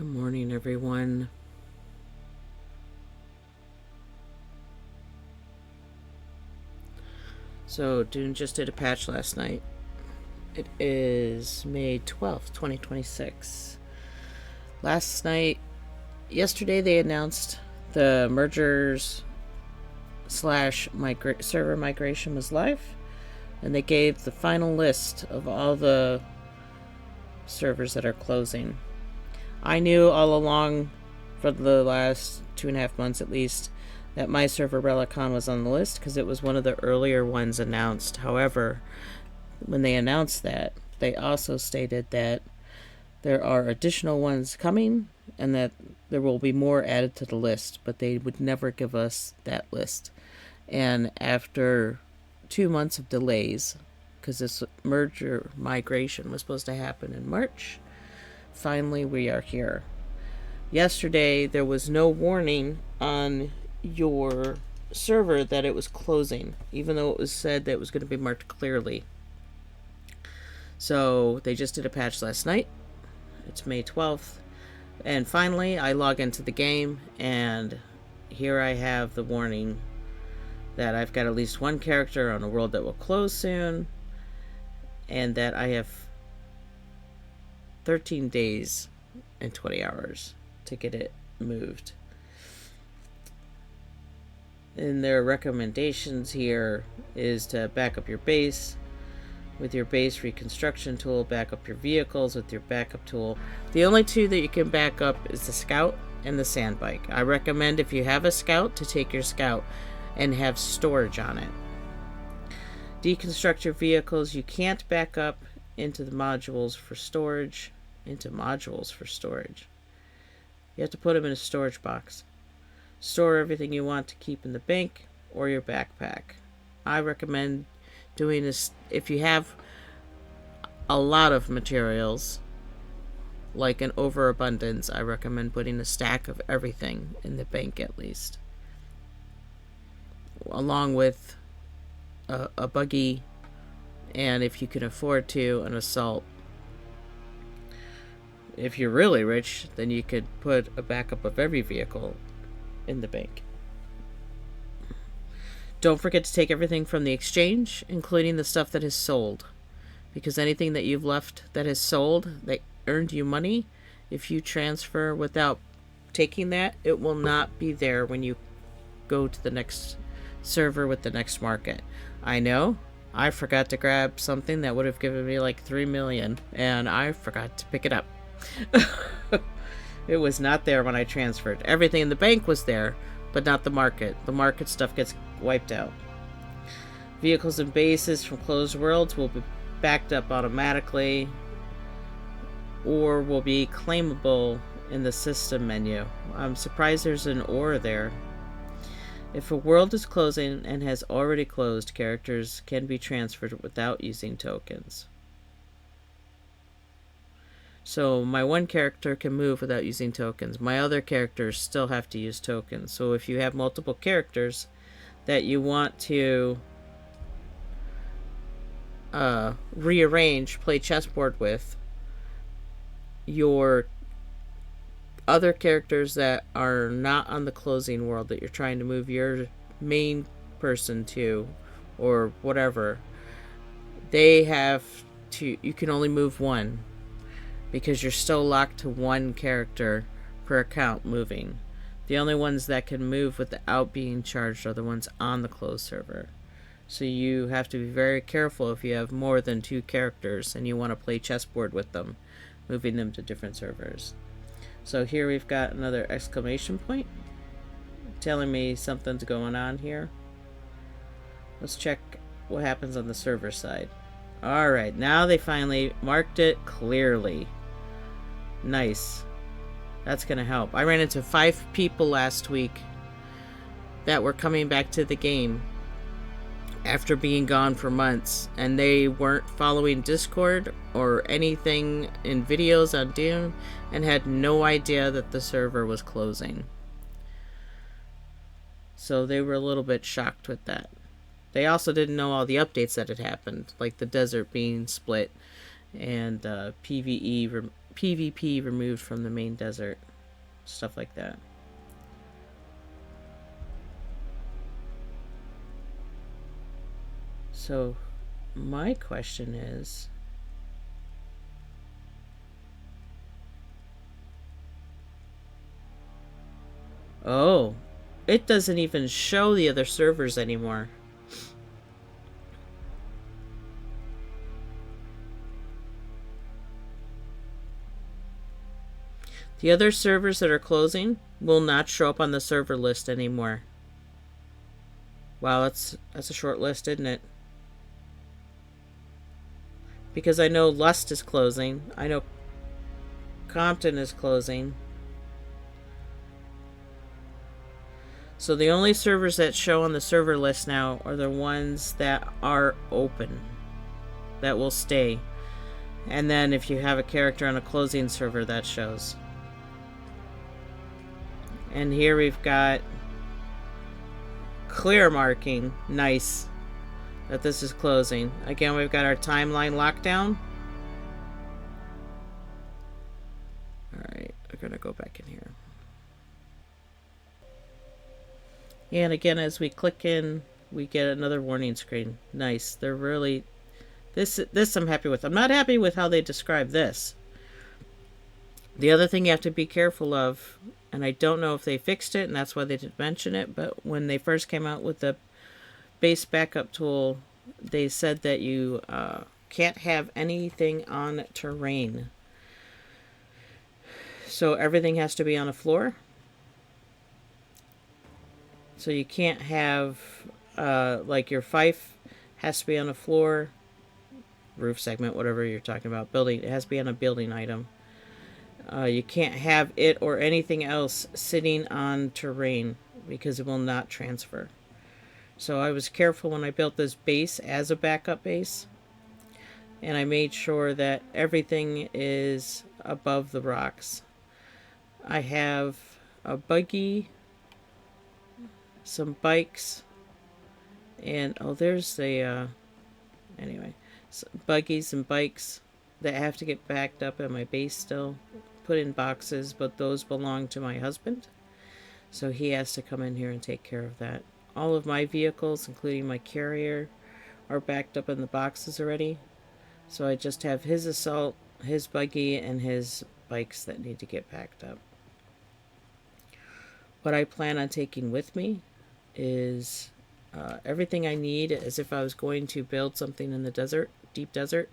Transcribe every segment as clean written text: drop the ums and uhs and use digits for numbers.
Good morning, everyone. So, Dune just did a patch last night. It is May 12th, 2026. Yesterday, they announced the mergers slash server migration was live, and they gave the final list of all the servers that are closing. I knew all along, for the last 2.5 months at least, that my server Relicon was on the list because it was one of the earlier ones announced. However, when they announced that, they also stated that there are additional ones coming and that there will be more added to the list, but they would never give us that list. And after 2 months of delays, because this merger migration was supposed to happen in March, finally we are here. Yesterday, there was no warning on your server that it was closing, even though it was said that it was going to be marked clearly. So they just did a patch last night. It's May 12th. And finally, I log into the game, and here I have the warning that I've got at least one character on a world that will close soon, and that I have 13 days and 20 hours to get it moved. And their recommendations here is to back up your base with your base reconstruction tool, back up your vehicles with your backup tool. The only two that you can back up is the scout and the sand bike. I recommend, if you have a scout, to take your scout and have storage on it. Deconstruct your vehicles. You can't back up into the modules for storage. You have to put them in a storage box. Store everything you want to keep in the bank or your backpack. I recommend doing this if you have a lot of materials, like an overabundance. I recommend putting a stack of everything in the bank at least, along with a buggy, and if you can afford to, an assault. If you're really rich, then you could put a backup of every vehicle in the bank. Don't forget to take everything from the exchange, including the stuff that is sold, because anything that you've left that is sold that earned you money, if you transfer without taking that, it will not be there when you go to the next server with the next market. I know I forgot to grab something that would have given me like 3 million, and I forgot to pick it up. It was not there when I transferred. Everything in the bank was there, but not the market. The market stuff gets wiped out. Vehicles and bases from closed worlds will be backed up automatically or will be claimable in the system menu. I'm surprised there's an or there. If a world is closing and has already closed, characters can be transferred without using tokens. So my one character can move without using tokens. My other characters still have to use tokens. So if you have multiple characters that you want to rearrange, play chessboard with, your other characters that are not on the closing world that you're trying to move your main person to, or whatever, you can only move one, because you're still locked to one character per account moving. The only ones that can move without being charged are the ones on the closed server. So you have to be very careful if you have more than 2 characters and you want to play chessboard with them, moving them to different servers. So here we've got another exclamation point telling me something's going on here. Let's check what happens on the server side. Alright, now they finally marked it clearly. Nice. That's gonna help. I ran into 5 people last week that were coming back to the game after being gone for months, and they weren't following Discord or anything in videos on Dune and had no idea that the server was closing. So they were a little bit shocked with that. They also didn't know all the updates that had happened, like the desert being split and PvP removed from the main desert. Stuff like that. So, my question is, oh, it doesn't even show the other servers anymore. The other servers that are closing will not show up on the server list anymore. Wow, that's a short list, isn't it? Because I know Lust is closing. I know Compton is closing. So the only servers that show on the server list now are the ones that are open, that will stay. And then if you have a character on a closing server, that shows. And here we've got clear marking. Nice. That this is closing. Again, we've got our timeline lockdown. Alright, we're going to go back in here. And again, as we click in, we get another warning screen. Nice. They're really... This I'm happy with. I'm not happy with how they describe this. The other thing you have to be careful of, and I don't know if they fixed it, and that's why they didn't mention it, but when they first came out with the base backup tool, they said that you can't have anything on terrain. So everything has to be on a floor. So you can't have, like your fife has to be on a floor, roof segment, whatever you're talking about, building, it has to be on a building item. You can't have it or anything else sitting on terrain because it will not transfer. So I was careful when I built this base as a backup base. And I made sure that everything is above the rocks. I have a buggy, some bikes, and oh, there's the anyway, buggies and bikes that have to get backed up at my base still, put in boxes, but those belong to my husband, so he has to come in here and take care of that. All of my vehicles, including my carrier, are backed up in the boxes already, so I just have his assault, his buggy, and his bikes that need to get packed up. What I plan on taking with me is everything I need as if I was going to build something in the desert, deep desert.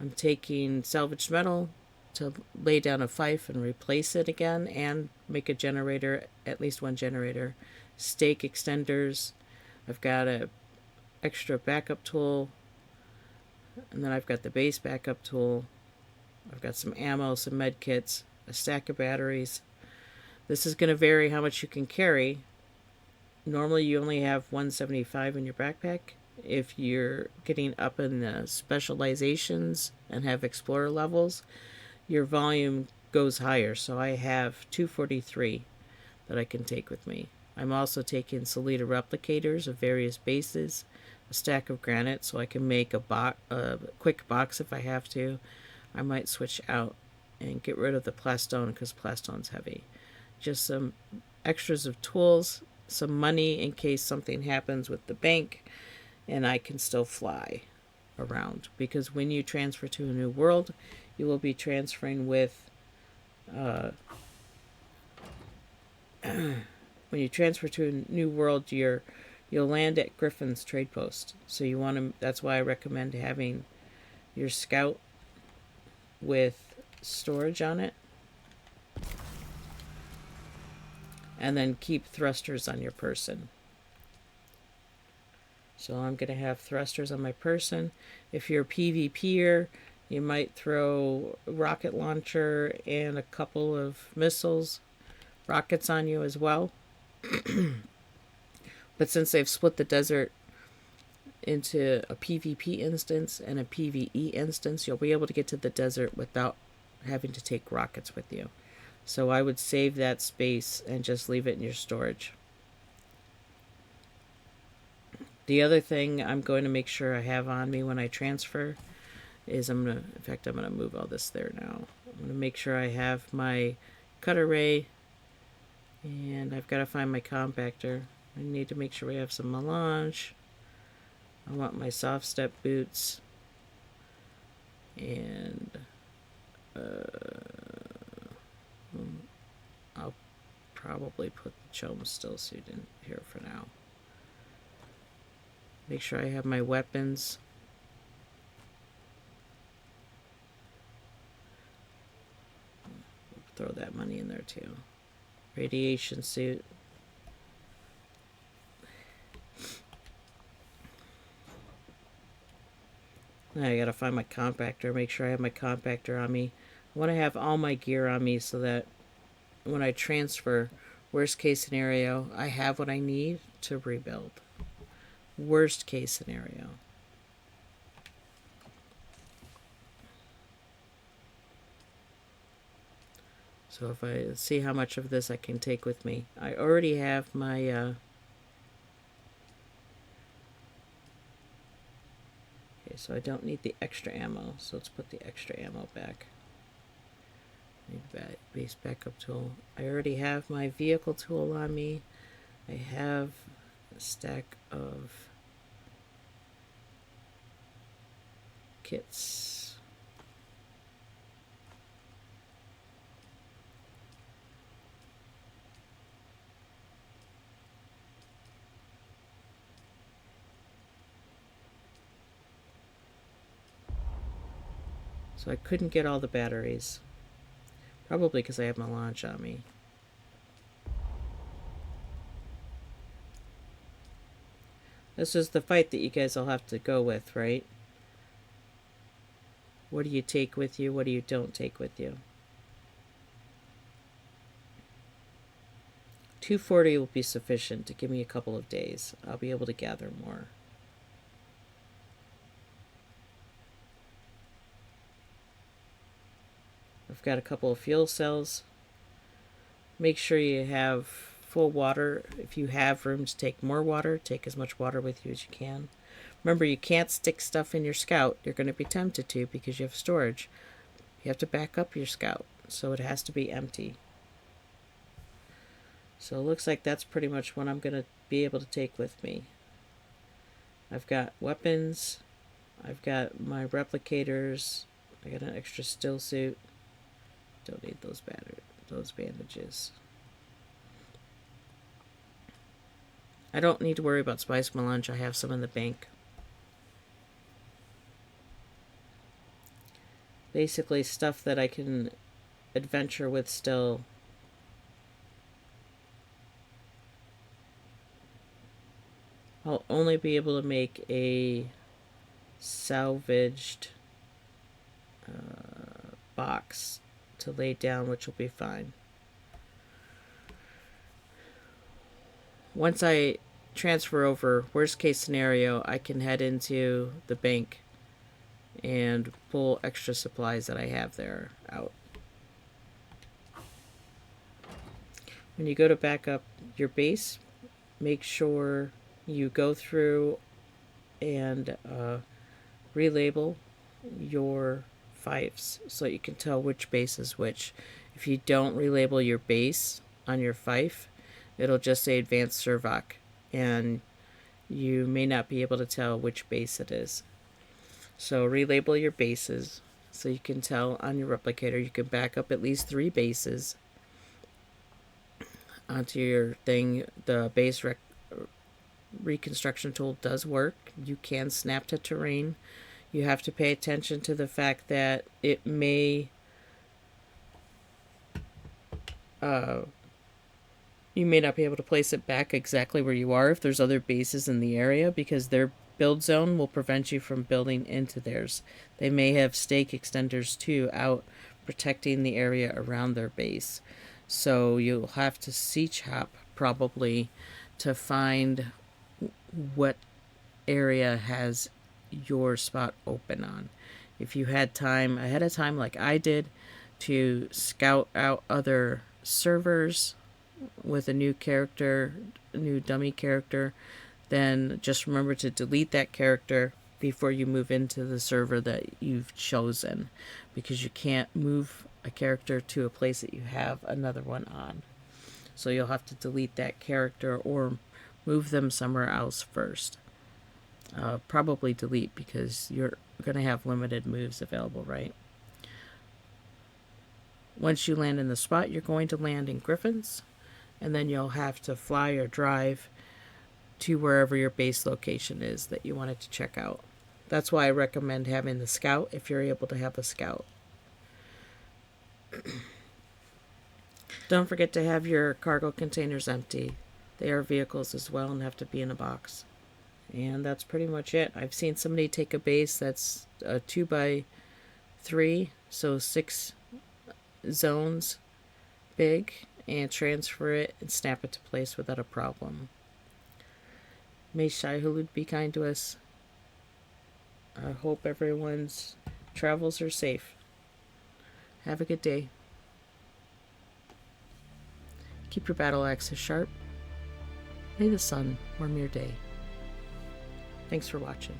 I'm taking salvaged metal to lay down a fife and replace it again and make a generator, at least one generator. Stake extenders. I've got a extra backup tool, and then I've got the base backup tool. I've got some ammo, some med kits, a stack of batteries. This is going to vary how much you can carry. Normally you only have 175 in your backpack. If you're getting up in the specializations and have explorer levels, your volume goes higher. So I have 243 that I can take with me. I'm also taking Solita replicators of various bases, a stack of granite so I can make a quick box if I have to. I might switch out and get rid of the plastone because plastone's heavy. Just some extras of tools, some money in case something happens with the bank, and I can still fly around. Because when you transfer to a new world, you will be transferring with... when you transfer to a new world, you'll land at Griffin's trade post. So you want to... That's why I recommend having your scout with storage on it. And then keep thrusters on your person. So I'm going to have thrusters on my person. If you're a PvPer, you might throw a rocket launcher and a couple of missiles, rockets on you as well. But since they've split the desert into a PvP instance and a PvE instance, you'll be able to get to the desert without having to take rockets with you. So I would save that space and just leave it in your storage. The other thing I'm going to make sure I have on me when I transfer is in fact, I'm going to move all this there now. I'm going to make sure I have my cut array, and I've got to find my compactor. I need to make sure we have some melange. I want my soft step boots, and I'll probably put the chum still suit in here for now. Make sure I have my weapons. Throw that money in there too. Radiation suit. Now I gotta find my compactor, make sure I have my compactor on me. I want to have all my gear on me so that when I transfer, worst case scenario, I have what I need to rebuild. Worst case scenario. So if I see how much of this I can take with me. I already have my okay, so I don't need the extra ammo, so let's put the extra ammo back. Need base backup tool. I already have my vehicle tool on me. I have a stack of kits. So I couldn't get all the batteries. Probably because I have my launch on me. This is the fight that you guys will have to go with, right? What do you take with you? What do you don't take with you? 240 will be sufficient to give me a couple of days. I'll be able to gather more. I've got a couple of fuel cells. Make sure you have full water. If you have room to take more water, take as much water with you as you can. Remember, you can't stick stuff in your Scout. You're going to be tempted to because you have storage. You have to back up your Scout, so it has to be empty. So it looks like that's pretty much what I'm going to be able to take with me. I've got weapons. I've got my replicators. I got an extra still suit. Don't need those bandages. I don't need to worry about spice melange. I have some in the bank. Basically stuff that I can adventure with still. I'll only be able to make a salvaged box to lay down, which will be fine. Once I transfer over, worst case scenario, I can head into the bank and pull extra supplies that I have there out. When you go to back up your base, make sure you go through and relabel your fives so you can tell which base is which. If you don't relabel your base on your fife, it'll just say advanced servoc, and you may not be able to tell which base it is. So relabel your bases so you can tell on your replicator. You can back up at least 3 bases onto your thing. The base reconstruction tool does work. You can snap to terrain. You have to pay attention to the fact that it may you may not be able to place it back exactly where you are if there's other bases in the area, because their build zone will prevent you from building into theirs. They may have stake extenders too out protecting the area around their base. So you'll have to siege hop probably to find what area has your spot open on. If you had time ahead of time like I did to scout out other servers with a new character, a new dummy character, then just remember to delete that character before you move into the server that you've chosen, because you can't move a character to a place that you have another one on. So you'll have to delete that character or move them somewhere else first. Probably delete, because you're going to have limited moves available, right? Once you land in the spot, you're going to land in Griffins, and then you'll have to fly or drive to wherever your base location is that you wanted to check out. That's why I recommend having the scout if you're able to have a scout. Don't forget to have your cargo containers empty. They are vehicles as well and have to be in a box. And that's pretty much it. I've seen somebody take a base that's a 2x3, so 6 zones big, and transfer it and snap it to place without a problem. May Shai Hulud be kind to us. I hope everyone's travels are safe. Have a good day. Keep your battle axes sharp. May the sun warm your day. Thanks for watching.